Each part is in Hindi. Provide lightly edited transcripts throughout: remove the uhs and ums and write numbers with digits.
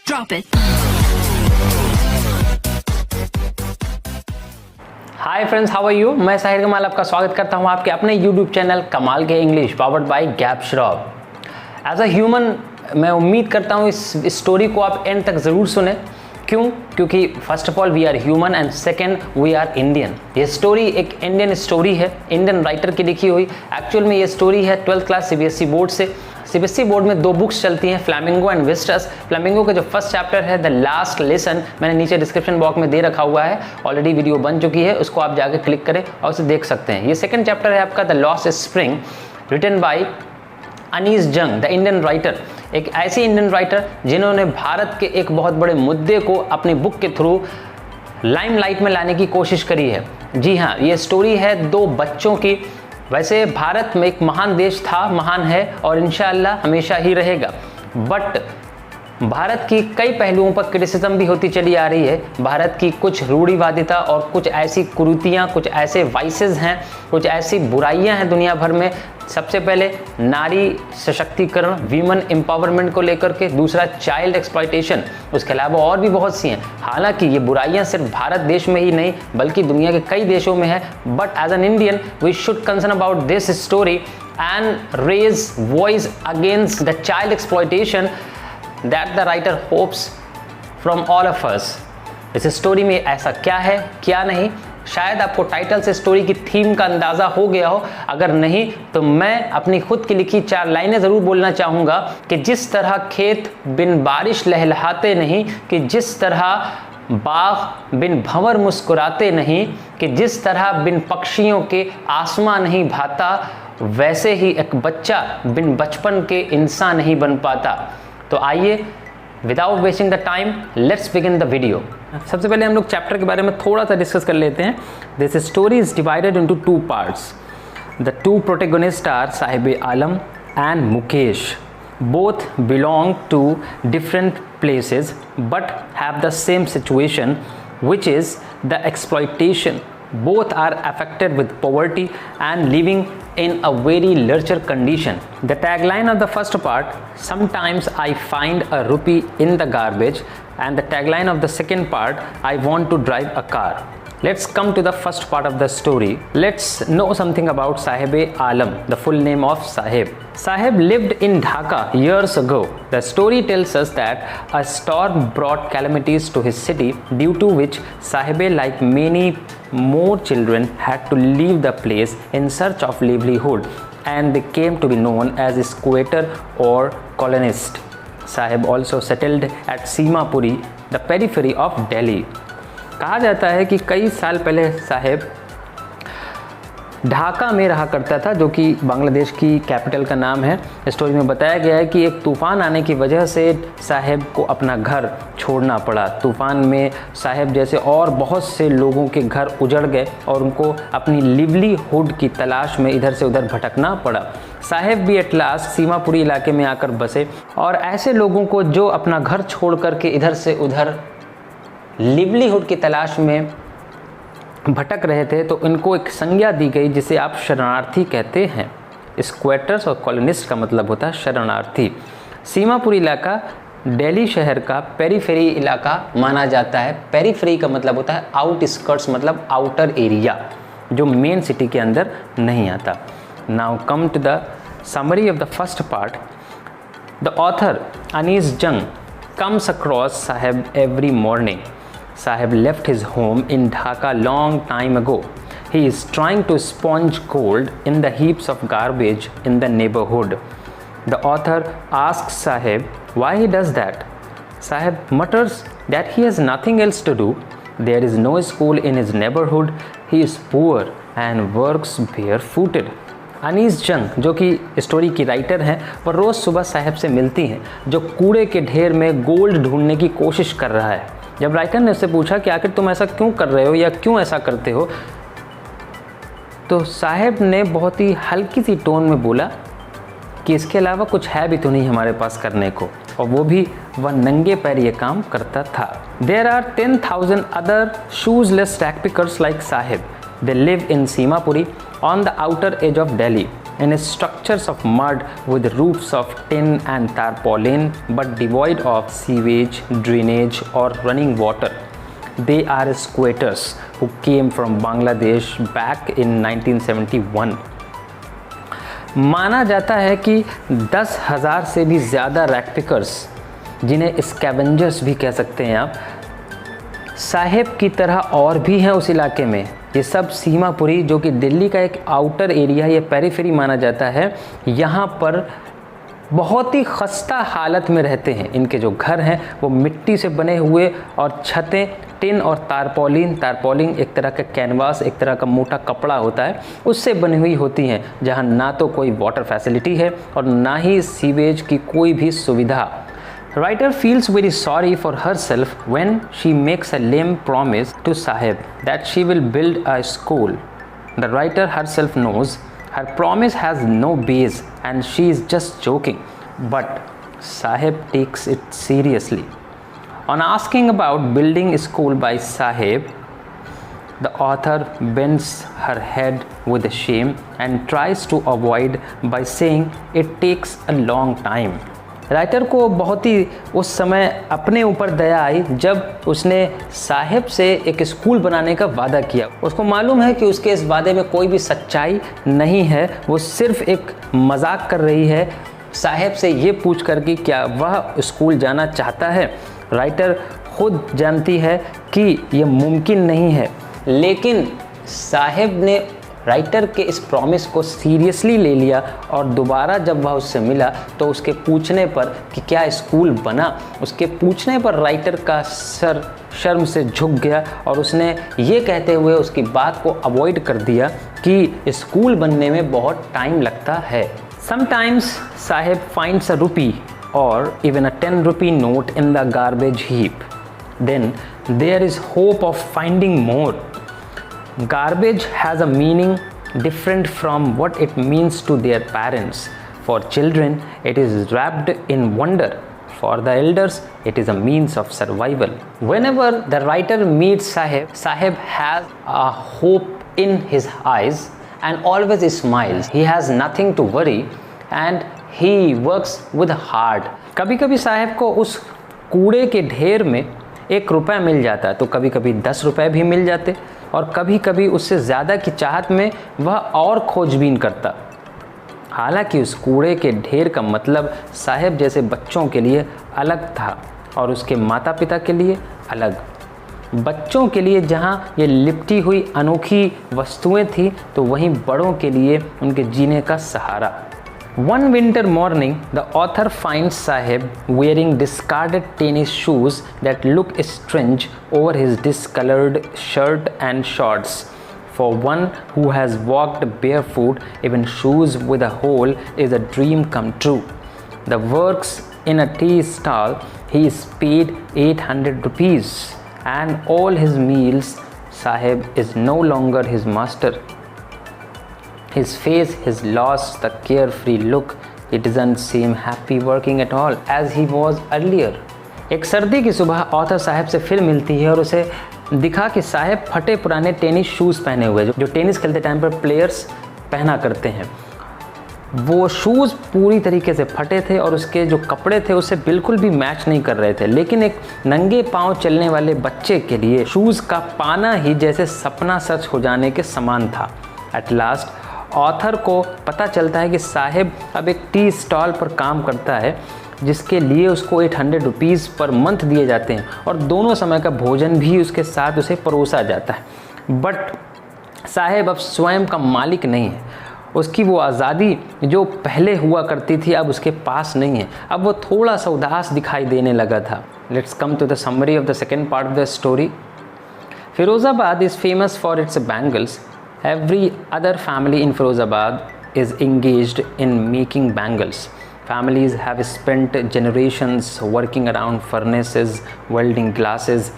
Drop it. Hi friends, how are you? मैं साहिर कमाल आपका स्वागत करता हूं आपके अपने यूट्यूब चैनल कमाल के English powered by gap Shroff. As a human मैं उम्मीद करता हूं इस स्टोरी को आप एंड तक ज़रूर सुने। क्यों? क्योंकि first of all we are human and second we are Indian. ये स्टोरी एक इंडियन स्टोरी है, इंडियन राइटर की लिखी हुई। एक्चुअल में ये स्टोरी है 12th क्लास सीबीएसई बोर्ड से। सीबीएसई बोर्ड में दो बुक्स चलती हैं, फ्लैमिंगो एंड विस्टस। फ्लैमिंगो का जो फर्स्ट चैप्टर है द लास्ट लेसन, मैंने नीचे डिस्क्रिप्शन बॉक्स में दे रखा हुआ है, ऑलरेडी वीडियो बन चुकी है, उसको आप जाके क्लिक करें और उसे देख सकते हैं। ये सेकंड चैप्टर है आपका the lost spring, written by Anees Jung, the Indian writer. एक ऐसी इंडियन राइटर जिन्होंने भारत के एक बहुत बड़े मुद्दे को अपनी बुक के थ्रू लाइमलाइट में लाने की कोशिश करी है। जी हाँ, ये स्टोरी है दो बच्चों की। वैसे भारत में एक महान देश था, महान है और इंशाअल्लाह हमेशा ही रहेगा, बट भारत की कई पहलुओं पर क्रिटिसिज्म भी होती चली आ रही है। भारत की कुछ रूढ़िवादिता और कुछ ऐसी कुरीतियाँ, कुछ ऐसे वाइसेस हैं, कुछ ऐसी बुराइयां हैं दुनिया भर में। सबसे पहले नारी सशक्तिकरण, वीमन एम्पावरमेंट को लेकर के, दूसरा चाइल्ड एक्सप्लॉयटेशन, उसके अलावा और भी बहुत सी हैं। हालांकि ये बुराइयां सिर्फ भारत देश में ही नहीं बल्कि दुनिया के कई देशों में है, but as an Indian we should concern about this story and raise voice against the child exploitation that the writer hopes from all of us। इस स्टोरी में ऐसा क्या है क्या नहीं, शायद आपको टाइटल से स्टोरी की थीम का अंदाजा हो गया हो। अगर नहीं तो मैं अपनी खुद की लिखी 4 लाइनें ज़रूर बोलना चाहूँगा कि जिस तरह खेत बिन बारिश लहलहाते नहीं, कि जिस तरह बाग बिन भंवर मुस्कुराते नहीं, कि जिस तरह बिन पक्षियों के आसमां नहीं भाता, वैसे ही एक बच्चा बिन बचपन के इंसान नहीं बन पाता। तो आइए without wasting the time let's begin the video. सबसे पहले हम लोग चैप्टर के बारे में थोड़ा सा डिस्कस कर लेते हैं। This story is divided into 2 parts. The 2 protagonist are Sahib Alam and Mukesh. Both belong to different places but have the same situation which is the exploitation. Both are affected with poverty and living in a very lurcher condition. The tagline of the first part, sometimes I find a rupee in the garbage, and the tagline of the second part, I want to drive a car. Let's come to the first part of the story. Let's know something about Sahib Alam, the full name of Sahib. Sahib lived in Dhaka years ago. The story tells us that a storm brought calamities to his city, due to which Sahib, like many more children, had to leave the place in search of livelihood, and they came to be known as squatter or colonist. Sahib also settled at Simapuri, the periphery of Delhi. कहा जाता है कि कई साल पहले साहिब ढाका में रहा करता था, जो कि बांग्लादेश की कैपिटल का नाम है। स्टोरी में बताया गया है कि एक तूफ़ान आने की वजह से साहिब को अपना घर छोड़ना पड़ा। तूफ़ान में साहिब जैसे और बहुत से लोगों के घर उजड़ गए और उनको अपनी लिवलीहुड की तलाश में इधर से उधर भटकना पड़ा। साहिब भी एट लास्ट सीमापुरी इलाके में आकर बसे, और ऐसे लोगों को जो अपना घर छोड़ करके इधर से उधर लिवलीहुड की तलाश में भटक रहे थे, तो इनको एक संज्ञा दी गई जिसे आप शरणार्थी कहते हैं। स्क्वेटर्स और कॉलोनिस्ट का मतलब होता है शरणार्थी। सीमापुरी इलाका दिल्ली शहर का पेरीफेरी इलाका माना जाता है। पेरीफेरी का मतलब होता है आउटस्कर्ट्स, मतलब आउटर एरिया, जो मेन सिटी के अंदर नहीं आता। Now come to the summary of the first part. The author Anees Jung comes across Sahib every morning. Sahib left his home in Dhaka long time ago. He is trying to sponge gold in the heaps of garbage in the neighborhood. The author asks Sahib why he does that. Sahib mutters that he has nothing else to do. There is no school in his neighborhood. He is poor and works barefooted. Anees जंग, जो कि स्टोरी की राइटर हैं, वो रोज़ सुबह साहिब से मिलती हैं, जो कूड़े के ढेर में गोल्ड ढूंढने की कोशिश कर रहा है। जब राइटर ने उससे पूछा कि आखिर तुम ऐसा क्यों कर रहे हो या क्यों ऐसा करते हो, तो साहिब ने बहुत ही हल्की सी टोन में बोला कि इसके अलावा कुछ है भी तो नहीं हमारे पास करने को, और वो भी वह नंगे पैर ये काम करता था। There are 10,000 other shoeless rack pickers like Sahib. They live in Simapuri on the outer edge of Delhi. in structures of mud with roofs of tin and tarpaulin but devoid of sewage, drainage or running water. They are squatters who came from Bangladesh back in 1971. माना जाता है कि 10,000 से भी ज़्यादा रैग पिकर्स, जिन्हें स्कैवेंजर्स भी कह सकते हैं आप, साहेब की तरह और भी हैं उस इलाके में। ये सब सीमापुरी, जो कि दिल्ली का एक आउटर एरिया या पेरिफेरी माना जाता है, यहाँ पर बहुत ही खस्ता हालत में रहते हैं। इनके जो घर हैं वो मिट्टी से बने हुए और छतें टिन और तारपोलिन एक तरह का कैनवास, एक तरह का मोटा कपड़ा होता है, उससे बनी हुई होती हैं, जहाँ ना तो कोई वाटर फैसिलिटी है और ना ही सीवेज की कोई भी सुविधा। Writer feels very sorry for herself when she makes a lame promise to Sahib that she will build a school. The writer herself knows her promise has no base and she is just joking, but Sahib takes it seriously. On asking about building a school by Sahib, the author bends her head with shame and tries to avoid by saying it takes a long time. Writer को बहुत ही उस समय अपने ऊपर दया आई जब उसने साहिब से एक स्कूल बनाने का वादा किया। उसको मालूम है कि उसके इस वादे में कोई भी सच्चाई नहीं है, वो सिर्फ एक मजाक कर रही है साहिब से ये पूछ कर कि क्या वह स्कूल जाना चाहता है। राइटर खुद जानती है कि ये मुमकिन नहीं है, लेकिन साहिब ने राइटर के इस प्रॉमिस को सीरियसली ले लिया और दोबारा जब वह उससे मिला तो उसके पूछने पर कि क्या स्कूल बना, उसके पूछने पर राइटर का सर शर्म से झुक गया और उसने ये कहते हुए उसकी बात को अवॉइड कर दिया कि स्कूल बनने में बहुत टाइम लगता है। समटाइम्स साहिब फाइंड्स अ रुपी और even a 10 rupee note in the garbage heap. Then there is hope of finding more. Garbage has a meaning different from what it means to their parents. For children, it is wrapped in wonder. For the elders, it is a means of survival. Whenever the writer meets Sahib, Sahib has a hope in his eyes and always smiles. He has nothing to worry and he works with heart. कभी कभी साहिब को उस कूड़े के ढेर में 1 रुपया मिल जाता है तो कभी कभी 10 रुपये भी मिल जाते और कभी कभी उससे ज़्यादा की चाहत में वह और खोजबीन करता। हालांकि उस कूड़े के ढेर का मतलब साहिब जैसे बच्चों के लिए अलग था और उसके माता पिता के लिए अलग। बच्चों के लिए जहां ये लिपटी हुई अनोखी वस्तुएं थी तो वहीं बड़ों के लिए उनके जीने का सहारा। One winter morning, the author finds Sahib wearing discarded tennis shoes that look strange over his discolored shirt and shorts. For one who has walked barefoot, even shoes with a hole is a dream come true. The works in a tea stall, he is paid 800 rupees, and all his meals, Sahib is no longer his master. His face has lost the carefree look. He doesn't seem happy working at all as he was earlier. एक सर्दी की सुबह ऑथर साहिब से फिर मिलती है और उसे दिखा कि साहिब फटे पुराने टेनिस शूज़ पहने हुए जो टेनिस खेलते टाइम पर प्लेयर्स पहना करते हैं। वो शूज़ पूरी तरीके से फटे थे और उसके जो कपड़े थे उससे बिल्कुल भी मैच नहीं कर रहे थे, लेकिन एक नंगे पांव चलने वाले बच्चे के लिए शूज़ का पाना ही जैसे सपना सच हो जाने के समान था। एट लास्ट ऑथर को पता चलता है कि साहिब अब एक टी स्टॉल पर काम करता है जिसके लिए उसको 800 रुपीज़ पर मंथ दिए जाते हैं और दोनों समय का भोजन भी उसके साथ उसे परोसा जाता है। बट साहिब अब स्वयं का मालिक नहीं है। उसकी वो आज़ादी जो पहले हुआ करती थी अब उसके पास नहीं है। अब वो थोड़ा सा उदास दिखाई देने लगा था। Let's come to the summary of the second part of the story. Firozabad is famous for its bangles. Every other family in Firozabad is engaged in making bangles. Families have spent generations working around furnaces, welding glasses,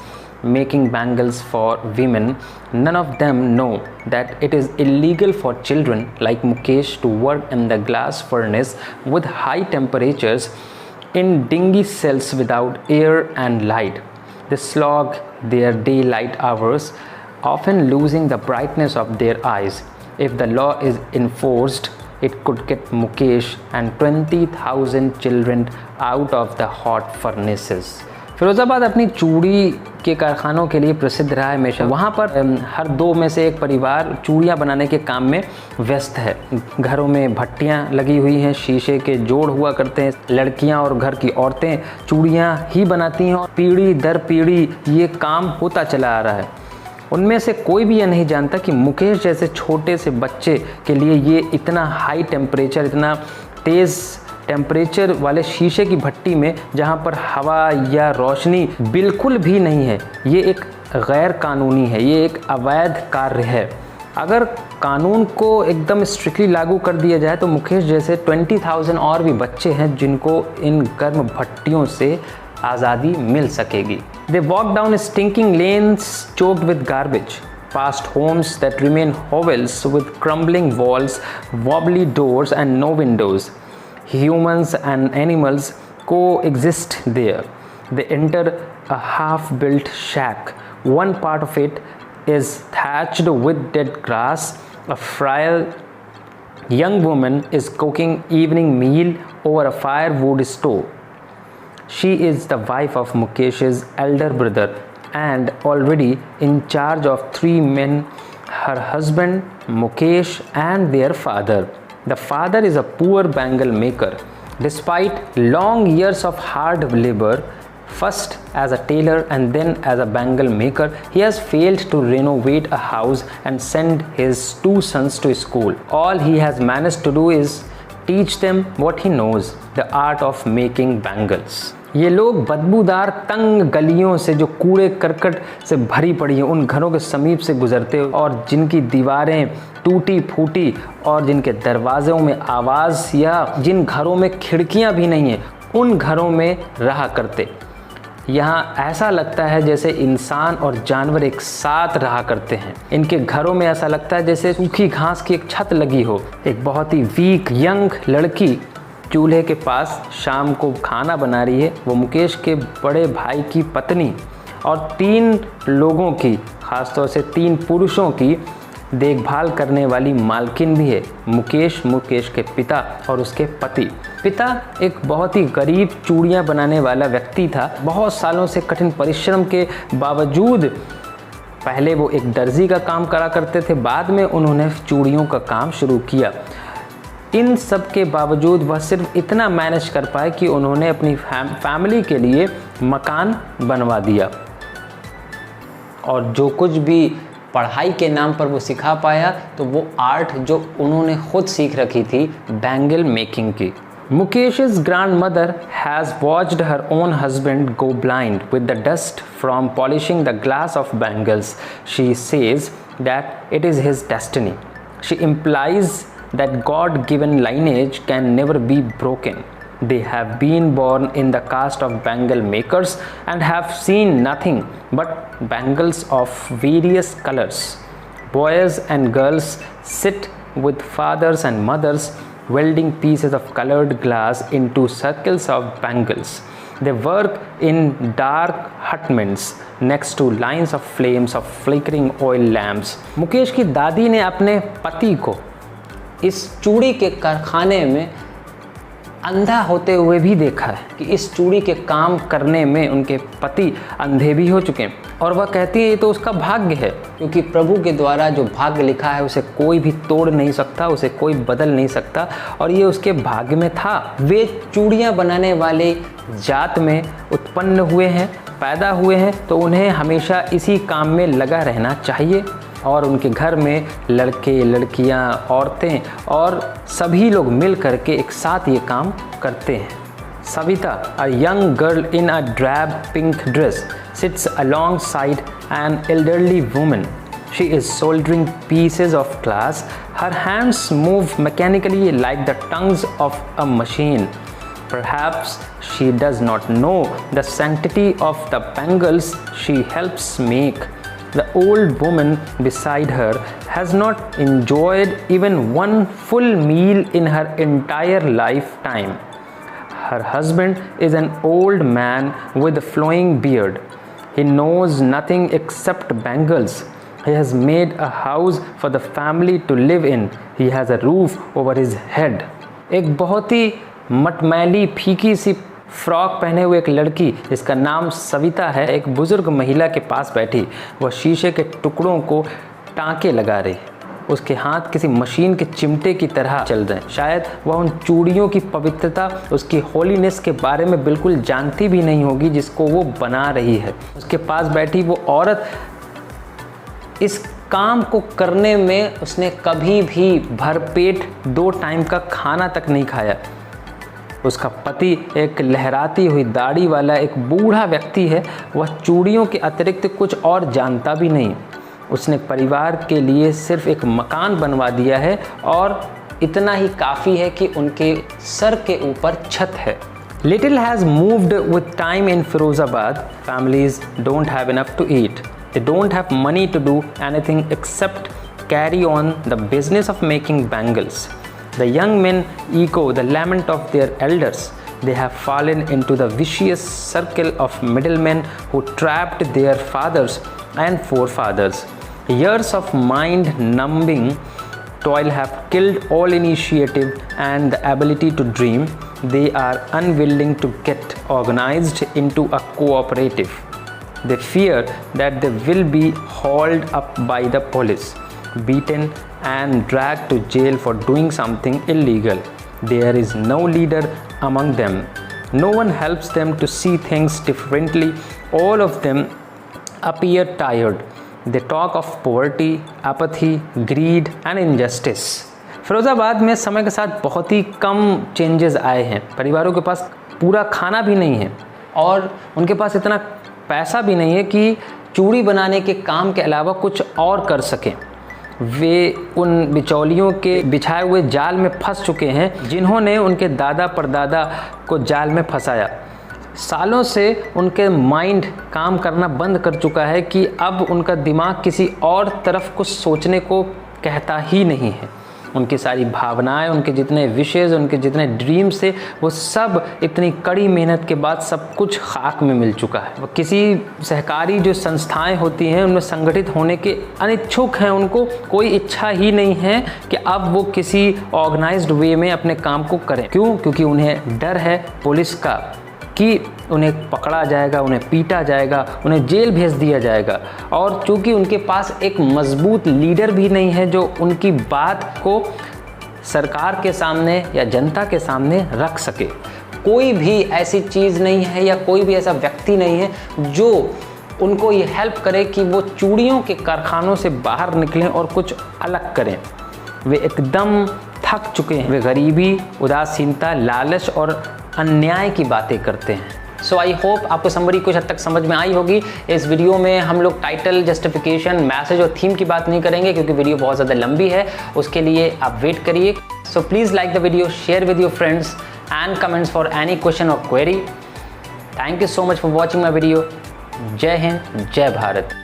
making bangles for women. None of them know that it is illegal for children like Mukesh to work in the glass furnace with high temperatures in dingy cells without air and light. They slog their daylight hours, often losing the brightness of their eyes. If the law is enforced, it could get Mukesh and 20,000 children out of the hot furnaces. Firozabad अपनी चूड़ी के कारखानों के लिए प्रसिद्ध रहा है हमेशा। वहाँ पर हर दो में से एक परिवार चूड़ियाँ बनाने के काम में व्यस्त है। घरों में भट्टियाँ लगी हुई हैं, शीशे के जोड़ हुआ करते हैं। लड़कियाँ और घर की औरतें चूड़ियाँ ही बनाती हैं और पीढ़ी दर पीढ़ी ये काम होता चला आ रहा है। उनमें से कोई भी यह नहीं जानता कि मुकेश जैसे छोटे से बच्चे के लिए ये इतना हाई टेम्परेचर, इतना तेज़ टेम्परेचर वाले शीशे की भट्टी में, जहाँ पर हवा या रोशनी बिल्कुल भी नहीं है, ये एक गैर कानूनी है, ये एक अवैध कार्य है। अगर कानून को एकदम स्ट्रिक्टली लागू कर दिया जाए तो मुकेश जैसे 20,000 और भी बच्चे हैं जिनको इन गर्म भट्टियों से आज़ादी मिल सकेगी। They walk down stinking lanes choked with garbage, past homes that remain hovels with crumbling walls, wobbly doors and no windows. Humans and animals coexist there. They enter a half-built shack. One part of it is thatched with dead grass. A frail young woman is cooking evening meal over a firewood stove. She is the wife of Mukesh's elder brother and already in charge of 3 men, her husband, Mukesh and their father. The father is a poor bangle maker. Despite long years of hard labor, first as a tailor and then as a bangle maker, he has failed to renovate a house and send his 2 sons to school. All he has managed to do is teach them what he knows, the art of making bangles. ये लोग बदबूदार तंग गलियों से जो कूड़े करकट से भरी पड़ी हैं उन घरों के समीप से गुजरते और जिनकी दीवारें टूटी फूटी और जिनके दरवाज़ों में आवाज़ या जिन घरों में खिड़कियां भी नहीं हैं उन घरों में रहा करते। यहाँ ऐसा लगता है जैसे इंसान और जानवर एक साथ रहा करते हैं। इनके घरों में ऐसा लगता है जैसे सूखी घास की एक छत लगी हो। एक बहुत ही वीक यंग लड़की चूल्हे के पास शाम को खाना बना रही है। वो मुकेश के बड़े भाई की पत्नी और 3 लोगों की, ख़ासतौर से 3 पुरुषों की देखभाल करने वाली मालकिन भी है। मुकेश, मुकेश के पिता और उसके पति। पिता एक बहुत ही गरीब चूड़ियाँ बनाने वाला व्यक्ति था। बहुत सालों से कठिन परिश्रम के बावजूद पहले वो एक दर्जी का काम करा करते थे, बाद में उन्होंने चूड़ियों का काम शुरू किया। इन सब के बावजूद वह सिर्फ इतना मैनेज कर पाए कि उन्होंने अपनी फैमिली के लिए मकान बनवा दिया और जो कुछ भी पढ़ाई के नाम पर वो सिखा पाया तो वो आर्ट जो उन्होंने खुद सीख रखी थी बैंगल मेकिंग की। Mukesh's grandmother has watched her own husband go blind with the dust from polishing the glass of bangles. She says that it is his destiny. She implies that God-given lineage can never be broken. They have been born in the caste of bangle makers and have seen nothing but bangles of various colors. Boys and girls sit with fathers and mothers welding pieces of colored glass into circles of bangles. They work in dark hutments next to lines of flames of flickering oil lamps. Mukesh की दादी ने अपने पति को इस चूड़ी के कारखाने में अंधा होते हुए भी देखा है कि इस चूड़ी के काम करने में उनके पति अंधे भी हो चुके हैं और वह कहती है ये तो उसका भाग्य है, क्योंकि प्रभु के द्वारा जो भाग्य लिखा है उसे कोई भी तोड़ नहीं सकता, उसे कोई बदल नहीं सकता और ये उसके भाग्य में था। वे चूड़ियाँ बनाने वाले जात में उत्पन्न हुए हैं, पैदा हुए हैं, तो उन्हें हमेशा इसी काम में लगा रहना चाहिए और उनके घर में लड़के, लड़कियां, औरतें और सभी लोग मिल करके एक साथ ये काम करते हैं। Savita, a young girl in a drab pink dress, sits alongside an elderly woman. She is soldering pieces of glass. Her hands move mechanically like the tongues of a machine. Perhaps she does not know the sanctity of the bangles she helps make. The old woman beside her has not enjoyed even one full meal in her entire lifetime. Her husband is an old man with a flowing beard. He knows nothing except bangles. He has made a house for the family to live in. He has a roof over his head. एक बहुत ही मटमैली फीकी सी फ्रॉक पहने हुए एक लड़की जिसका नाम सविता है एक बुजुर्ग महिला के पास बैठी। वह शीशे के टुकड़ों को टाँके लगा रही। उसके हाथ किसी मशीन के चिमटे की तरह चल रहे हैं। शायद वह उन चूड़ियों की पवित्रता, उसकी होलीनेस के बारे में बिल्कुल जानती भी नहीं होगी जिसको वो बना रही है। उसके पास बैठी वो औरत इस काम को करने में उसने कभी भी भरपेट 2 टाइम का खाना तक नहीं खाया। उसका पति एक लहराती हुई दाढ़ी वाला एक बूढ़ा व्यक्ति है। वह चूड़ियों के अतिरिक्त कुछ और जानता भी नहीं। उसने परिवार के लिए सिर्फ एक मकान बनवा दिया है और इतना ही काफ़ी है कि उनके सर के ऊपर छत है। Little has moved with time in Firozabad. Families don't have enough to eat. They don't have money to do anything except carry on the business of making bangles. The young men echo the lament of their elders. They have fallen into the vicious circle of middlemen who trapped their fathers and forefathers. Years of mind-numbing toil have killed all initiative and the ability to dream. They are unwilling to get organized into a cooperative. They fear that they will be hauled up by the police, beaten and dragged to jail for doing something illegal. There is no leader among them. No one helps them to see things differently. All of them appear tired. They talk of poverty, apathy, greed and injustice. Firozabad में समय के साथ बहुत ही कम चेंजेस आए हैं। परिवारों के पास पूरा खाना भी नहीं है और उनके पास इतना पैसा भी नहीं है कि चूड़ी बनाने के काम के अलावा कुछ और कर सकें। वे उन बिचौलियों के बिछाए हुए जाल में फंस चुके हैं जिन्होंने उनके दादा परदादा को जाल में फंसाया। सालों से उनके माइंड काम करना बंद कर चुका है कि अब उनका दिमाग किसी और तरफ कुछ सोचने को कहता ही नहीं है। उनकी सारी भावनाएं, उनके जितने विशेज़, उनके जितने ड्रीम्स थे वो सब इतनी कड़ी मेहनत के बाद सब कुछ खाक में मिल चुका है। वो किसी सहकारी जो संस्थाएं होती हैं उनमें संगठित होने के अनिच्छुक हैं। उनको कोई इच्छा ही नहीं है कि अब वो किसी ऑर्गेनाइज्ड वे में अपने काम को करें। क्यों? क्योंकि उन्हें डर है पुलिस का कि उन्हें पकड़ा जाएगा, उन्हें पीटा जाएगा, उन्हें जेल भेज दिया जाएगा। और चूँकि उनके पास एक मजबूत लीडर भी नहीं है जो उनकी बात को सरकार के सामने या जनता के सामने रख सके। कोई भी ऐसी चीज़ नहीं है या कोई भी ऐसा व्यक्ति नहीं है जो उनको ये हेल्प करे कि वो चूड़ियों के कारखानों से बाहर निकलें और कुछ अलग करें। वे एकदम थक चुके हैं। वे गरीबी, उदासीनता, लालच और अन्याय की बातें करते हैं। सो आई होप आपको समरी कुछ हद तक समझ में आई होगी। इस वीडियो में हम लोग टाइटल, जस्टिफिकेशन, मैसेज और थीम की बात नहीं करेंगे क्योंकि वीडियो बहुत ज़्यादा लंबी है। उसके लिए आप वेट करिए। So please like the video, share with your friends and comments for any question और query. Thank you so much for watching my video. Jai Hind, जय भारत।